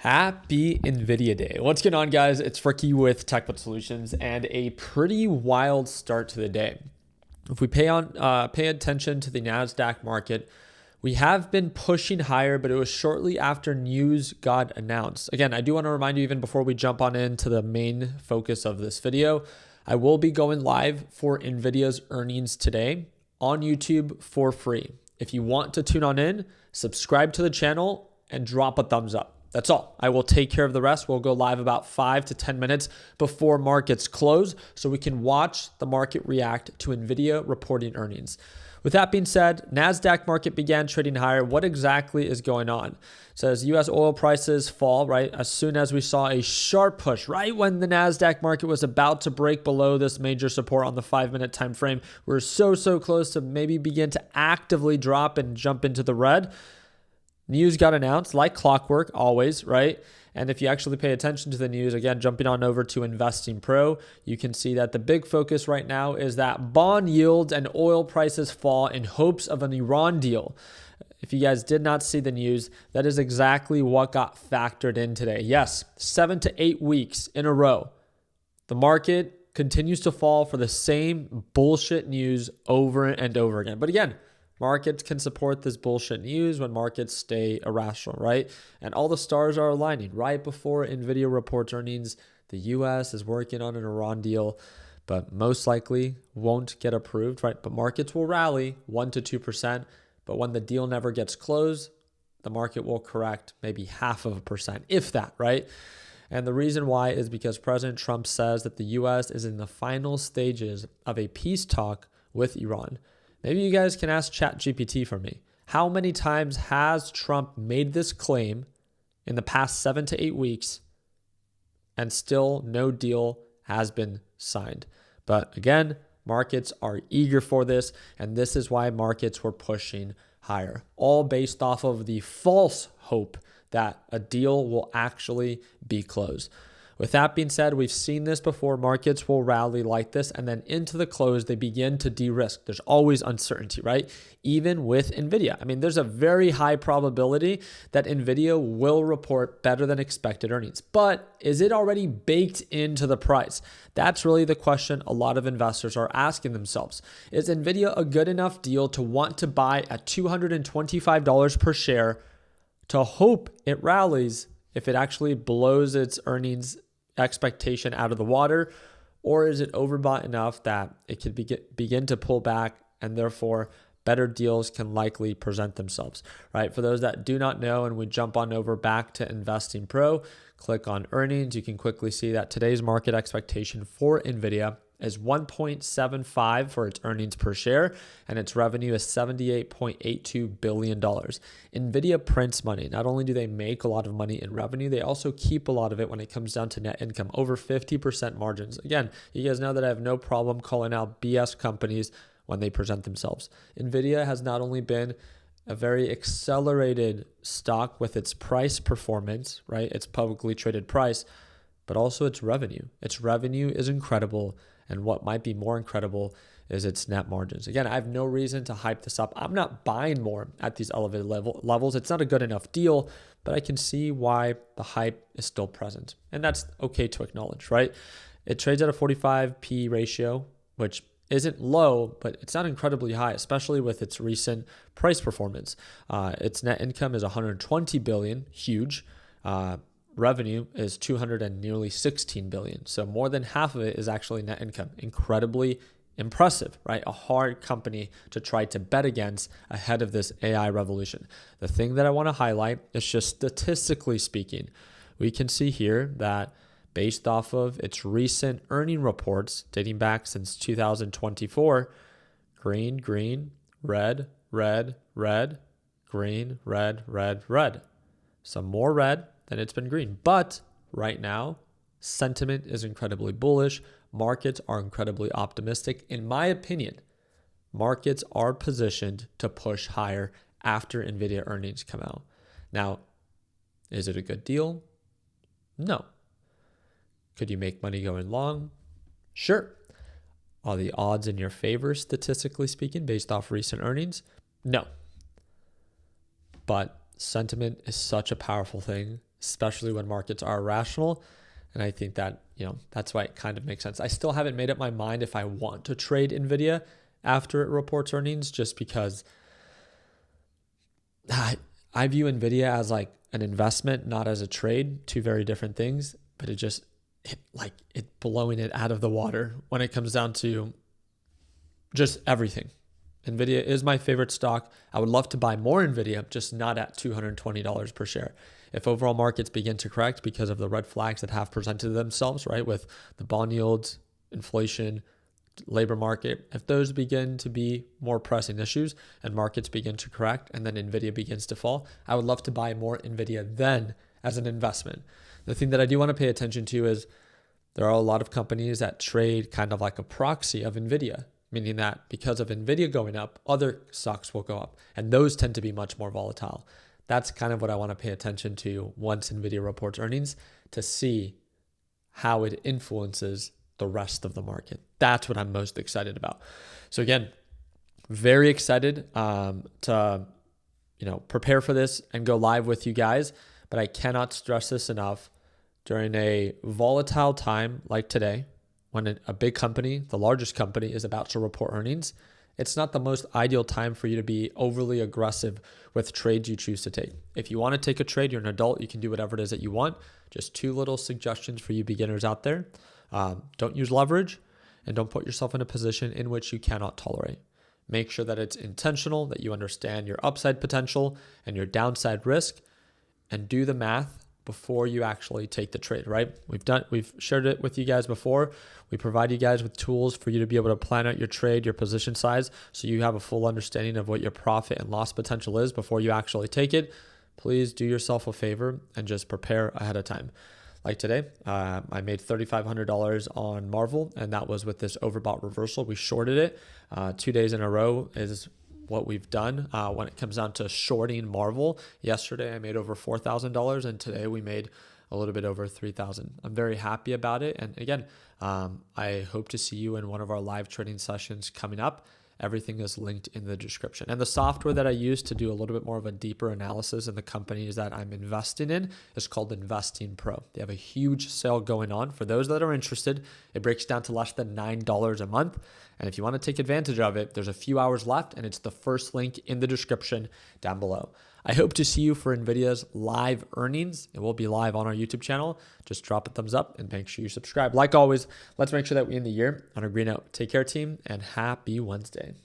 Happy Nvidia Day. What's going on, guys? It's Ricky with TechBot Solutions, and a pretty wild start to the day. If we pay attention to the NASDAQ market, we have been pushing higher, but it was shortly after news got announced. Again, I do want to remind you, even before we jump on into the main focus of this video, I will be going live for Nvidia's earnings today on YouTube for free. If you want to tune on in, subscribe to the channel and drop a thumbs up. That's all. I will take care of the rest. We'll go live about 5 to 10 minutes before markets close so we can watch the market react to Nvidia reporting earnings. With that being said, NASDAQ market began trading higher. What exactly is going on? It says US oil prices fall, right? As soon as we saw a sharp push, right when the NASDAQ market was about to break below this major support on the 5-minute time frame, we're so close to maybe begin to actively drop and jump into the red. News got announced like clockwork, always, right? And if you actually pay attention to the news, again, jumping on over to Investing Pro, you can see that the big focus right now is that bond yields and oil prices fall in hopes of an Iran deal. If you guys did not see the news, that is exactly what got factored in today. Yes, 7 to 8 weeks in a row, the market continues to fall for the same bullshit news over and over again. But again, markets can support this bullshit news when markets stay irrational, right? And all the stars are aligning. Right before Nvidia reports earnings, the US is working on an Iran deal, but most likely won't get approved, right? But markets will rally 1 to 2%. But when the deal never gets closed, the market will correct maybe 0.5%, if that, right? And the reason why is because President Trump says that the US is in the final stages of a peace talk with Iran. Maybe you guys can ask ChatGPT for me. How many times has Trump made this claim in the past 7 to 8 weeks and still no deal has been signed? But again, markets are eager for this, and this is why markets were pushing higher, all based off of the false hope that a deal will actually be closed. With that being said, we've seen this before. Markets will rally like this, and then into the close, they begin to de-risk. There's always uncertainty, right? Even with Nvidia. I mean, there's a very high probability that Nvidia will report better than expected earnings. But is it already baked into the price? That's really the question a lot of investors are asking themselves. Is Nvidia a good enough deal to want to buy at $225 per share to hope it rallies if it actually blows its earnings expectation out of the water? Or is it overbought enough that it could begin to pull back, and therefore better deals can likely present themselves, right? For those that do not know, and we jump on over back to Investing Pro, click on earnings, you can quickly see that today's market expectation for Nvidia is 1.75 for its earnings per share, and its revenue is $78.82 billion. Nvidia prints money. Not only do they make a lot of money in revenue, they also keep a lot of it when it comes down to net income, over 50% margins. Again, you guys know that I have no problem calling out BS companies when they present themselves. Nvidia has not only been a very accelerated stock with its price performance, right? Its publicly traded price, but also its revenue. Its revenue is incredible. And what might be more incredible is its net margins. Again, I have no reason to hype this up. I'm not buying more at these elevated levels. It's not a good enough deal, but I can see why the hype is still present. And that's okay to acknowledge, right? It trades at a 45 P ratio, which isn't low, but it's not incredibly high, especially with its recent price performance. Its net income is 120 billion, huge. Revenue is 200 and nearly 16 billion. So more than half of it is actually net income. Incredibly impressive, right? A hard company to try to bet against ahead of this AI revolution. The thing that I want to highlight is just statistically speaking, we can see here that based off of its recent earning reports dating back since 2024, green, green, red, red, red, green, red, red, red. Some more red than it's been green. But right now, sentiment is incredibly bullish. Markets are incredibly optimistic. In my opinion, markets are positioned to push higher after Nvidia earnings come out. Now, is it a good deal? No. Could you make money going long? Sure. Are the odds in your favor, statistically speaking, based off recent earnings? No. But sentiment is such a powerful thing. especially when markets are irrational. And I think that, that's why it kind of makes sense. I still haven't made up my mind if I want to trade Nvidia after it reports earnings, just because I view Nvidia as like an investment, not as a trade, two very different things, but it blowing it out of the water when it comes down to just everything. Nvidia is my favorite stock. I would love to buy more Nvidia, just not at $220 per share. If overall markets begin to correct because of the red flags that have presented themselves, right, with the bond yields, inflation, labor market, if those begin to be more pressing issues and markets begin to correct and then Nvidia begins to fall, I would love to buy more Nvidia then as an investment. The thing that I do want to pay attention to is there are a lot of companies that trade kind of like a proxy of Nvidia, meaning that because of Nvidia going up, other stocks will go up, and those tend to be much more volatile. That's kind of what I want to pay attention to once Nvidia reports earnings, to see how it influences the rest of the market. That's what I'm most excited about. So again, very excited to prepare for this and go live with you guys. But I cannot stress this enough. During a volatile time like today, when a big company, the largest company, is about to report earnings, it's not the most ideal time for you to be overly aggressive with trades you choose to take. If you want to take a trade, you're an adult, you can do whatever it is that you want. Just two little suggestions for you beginners out there. Don't use leverage, and don't put yourself in a position in which you cannot tolerate. Make sure that it's intentional, that you understand your upside potential and your downside risk, and do the math before you actually take the trade, right? We've shared it with you guys before. We provide you guys with tools for you to be able to plan out your trade, your position size, so you have a full understanding of what your profit and loss potential is before you actually take it. Please do yourself a favor and just prepare ahead of time. Like today, I made $3,500 on Marvel, and that was with this overbought reversal. We shorted it 2 days in a row is what we've done when it comes down to shorting Marvel. Yesterday, I made over $4,000, and today we made a little bit over $3,000. I'm very happy about it. And again, I hope to see you in one of our live trading sessions coming up. Everything is linked in the description. And the software that I use to do a little bit more of a deeper analysis in the companies that I'm investing in is called Investing Pro. They have a huge sale going on. For those that are interested, it breaks down to less than $9 a month. And if you want to take advantage of it, there's a few hours left, and it's the first link in the description down below. I hope to see you for NVIDIA's live earnings. It will be live on our YouTube channel. Just drop a thumbs up and make sure you subscribe. Like always, let's make sure that we end the year on a green note. Take care, team, and happy Wednesday.